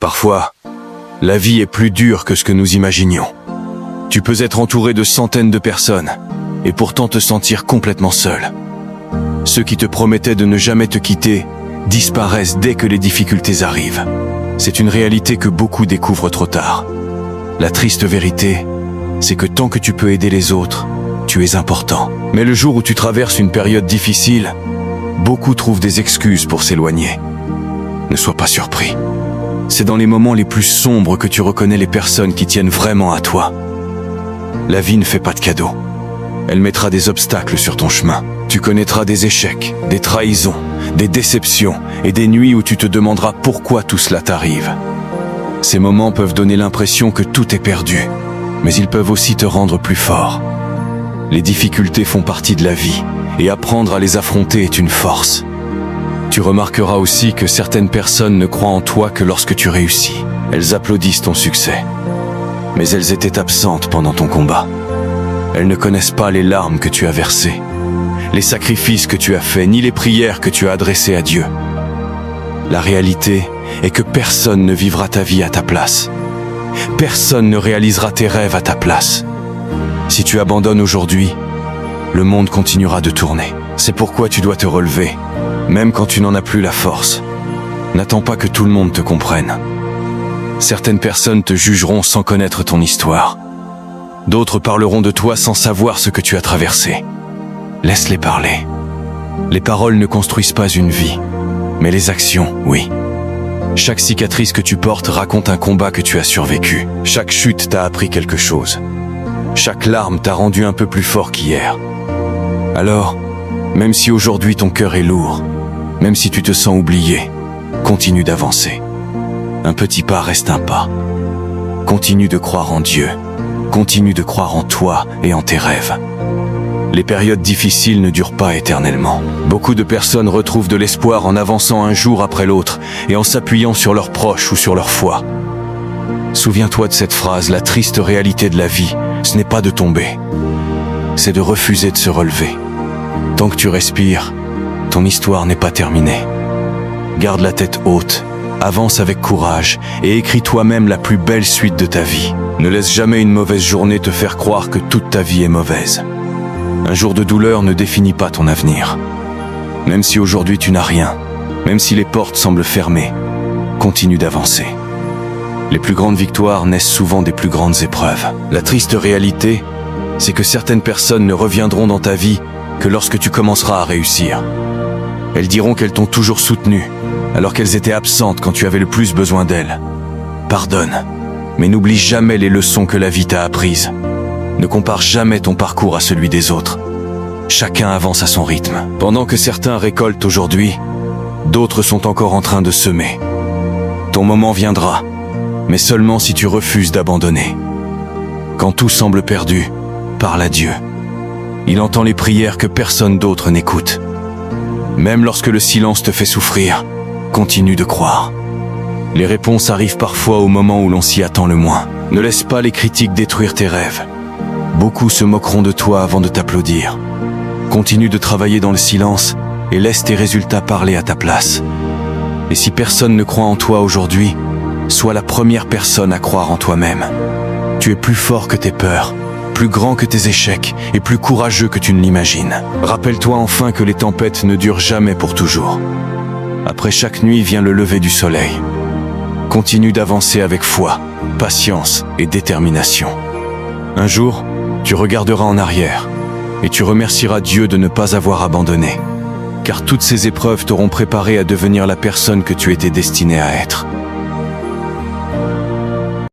Parfois, la vie est plus dure que ce que nous imaginions. Tu peux être entouré de centaines de personnes et pourtant te sentir complètement seul. Ceux qui te promettaient de ne jamais te quitter disparaissent dès que les difficultés arrivent. C'est une réalité que beaucoup découvrent trop tard. La triste vérité, c'est que tant que tu peux aider les autres, tu es important. Mais le jour où tu traverses une période difficile, beaucoup trouvent des excuses pour s'éloigner. Ne sois pas surpris. C'est dans les moments les plus sombres que tu reconnais les personnes qui tiennent vraiment à toi. La vie ne fait pas de cadeaux. Elle mettra des obstacles sur ton chemin. Tu connaîtras des échecs, des trahisons, des déceptions et des nuits où tu te demanderas pourquoi tout cela t'arrive. Ces moments peuvent donner l'impression que tout est perdu, mais ils peuvent aussi te rendre plus fort. Les difficultés font partie de la vie, et apprendre à les affronter est une force. Tu remarqueras aussi que certaines personnes ne croient en toi que lorsque tu réussis. Elles applaudissent ton succès, mais elles étaient absentes pendant ton combat. Elles ne connaissent pas les larmes que tu as versées, les sacrifices que tu as faits, ni les prières que tu as adressées à Dieu. La réalité est que personne ne vivra ta vie à ta place. Personne ne réalisera tes rêves à ta place. Si tu abandonnes aujourd'hui, le monde continuera de tourner. C'est pourquoi tu dois te relever, même quand tu n'en as plus la force. N'attends pas que tout le monde te comprenne. Certaines personnes te jugeront sans connaître ton histoire. D'autres parleront de toi sans savoir ce que tu as traversé. Laisse-les parler. Les paroles ne construisent pas une vie, mais les actions, oui. Chaque cicatrice que tu portes raconte un combat que tu as survécu. Chaque chute t'a appris quelque chose. Chaque larme t'a rendu un peu plus fort qu'hier. Alors, même si aujourd'hui ton cœur est lourd, même si tu te sens oublié, continue d'avancer. Un petit pas reste un pas. Continue de croire en Dieu. Continue de croire en toi et en tes rêves. Les périodes difficiles ne durent pas éternellement. Beaucoup de personnes retrouvent de l'espoir en avançant un jour après l'autre et en s'appuyant sur leurs proches ou sur leur foi. Souviens-toi de cette phrase, la triste réalité de la vie, ce n'est pas de tomber, c'est de refuser de se relever. Tant que tu respires, ton histoire n'est pas terminée. Garde la tête haute, avance avec courage et écris toi-même la plus belle suite de ta vie. Ne laisse jamais une mauvaise journée te faire croire que toute ta vie est mauvaise. Un jour de douleur ne définit pas ton avenir. Même si aujourd'hui tu n'as rien, même si les portes semblent fermées, continue d'avancer. Les plus grandes victoires naissent souvent des plus grandes épreuves. La triste réalité, c'est que certaines personnes ne reviendront dans ta vie que lorsque tu commenceras à réussir. Elles diront qu'elles t'ont toujours soutenu, alors qu'elles étaient absentes quand tu avais le plus besoin d'elles. Pardonne, mais n'oublie jamais les leçons que la vie t'a apprises. Ne compare jamais ton parcours à celui des autres. Chacun avance à son rythme. Pendant que certains récoltent aujourd'hui, d'autres sont encore en train de semer. Ton moment viendra, mais seulement si tu refuses d'abandonner. Quand tout semble perdu, parle à Dieu. Il entend les prières que personne d'autre n'écoute. Même lorsque le silence te fait souffrir, continue de croire. Les réponses arrivent parfois au moment où l'on s'y attend le moins. Ne laisse pas les critiques détruire tes rêves. Beaucoup se moqueront de toi avant de t'applaudir. Continue de travailler dans le silence et laisse tes résultats parler à ta place. Et si personne ne croit en toi aujourd'hui, sois la première personne à croire en toi-même. Tu es plus fort que tes peurs, plus grand que tes échecs et plus courageux que tu ne l'imagines. Rappelle-toi enfin que les tempêtes ne durent jamais pour toujours. Après chaque nuit vient le lever du soleil. Continue d'avancer avec foi, patience et détermination. Un jour, tu regarderas en arrière et tu remercieras Dieu de ne pas avoir abandonné, car toutes ces épreuves t'auront préparé à devenir la personne que tu étais destiné à être.